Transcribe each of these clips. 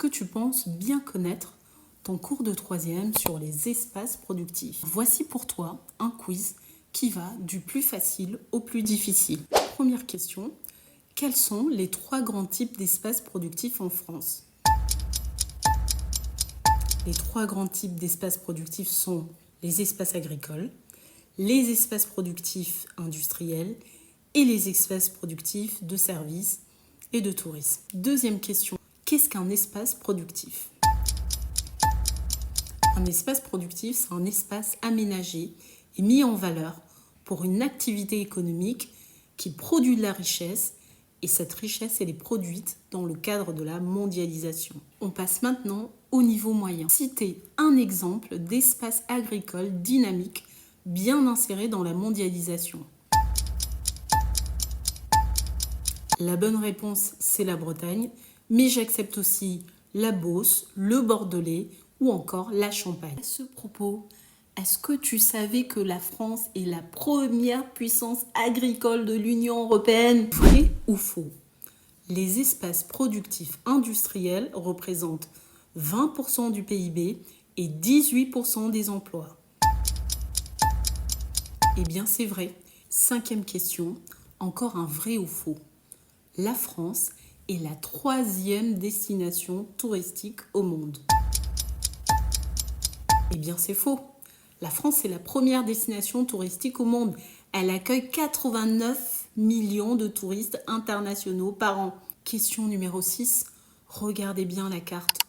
que tu penses bien connaître ton cours de troisième sur les espaces productifs? Voici pour toi un quiz qui va du plus facile au plus difficile. Première question, quels sont les 3 grands types d'espaces productifs en France? Les 3 grands types d'espaces productifs sont les espaces agricoles, les espaces productifs industriels et les espaces productifs de services et de tourisme. Deuxième question, qu'est-ce qu'un espace productif? Un espace productif, c'est un espace aménagé et mis en valeur pour une activité économique qui produit de la richesse, et cette richesse, elle est produite dans le cadre de la mondialisation. On passe maintenant au niveau moyen. Citez un exemple d'espace agricole dynamique bien inséré dans la mondialisation. La bonne réponse, c'est la Bretagne, mais j'accepte aussi la Beauce, le Bordelais ou encore la Champagne. À ce propos, est-ce que tu savais que la France est la première puissance agricole de l'Union européenne? Vrai ou faux? Les espaces productifs industriels représentent 20% du PIB et 18% des emplois. Eh bien, c'est vrai. 5e question, encore un vrai ou faux? La France est la 3e destination touristique au monde. Eh bien, c'est faux. La France est la première destination touristique au monde. Elle accueille 89 millions de touristes internationaux par an. Question numéro 6. Regardez bien la carte.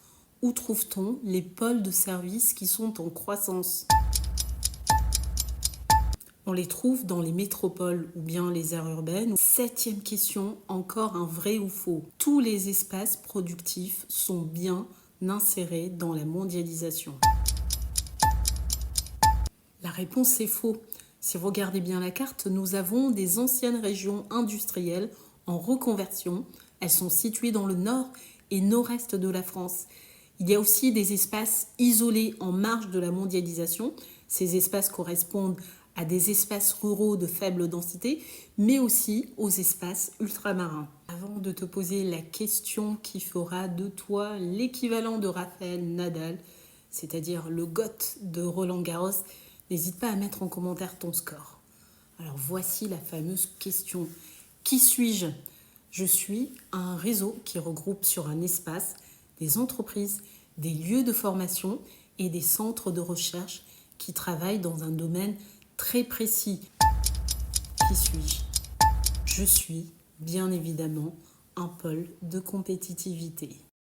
Où trouve-t-on les pôles de services qui sont en croissance? On les trouve dans les métropoles ou bien les aires urbaines. 7e question, encore un vrai ou faux? Tous les espaces productifs sont bien insérés dans la mondialisation. La réponse est faux. Si vous regardez bien la carte, nous avons des anciennes régions industrielles en reconversion. Elles sont situées dans le nord et nord-est de la France. Il y a aussi des espaces isolés en marge de la mondialisation. Ces espaces correspondent à des espaces ruraux de faible densité, mais aussi aux espaces ultramarins. Avant de te poser la question qui fera de toi l'équivalent de Rafael Nadal, c'est-à-dire le GOAT de Roland-Garros, n'hésite pas à mettre en commentaire ton score. Alors voici la fameuse question. Qui suis-je? Je suis un réseau qui regroupe sur un espace des entreprises, des lieux de formation et des centres de recherche qui travaillent dans un domaine très précis. Qui suis-je? Je suis, bien évidemment, un pôle de compétitivité.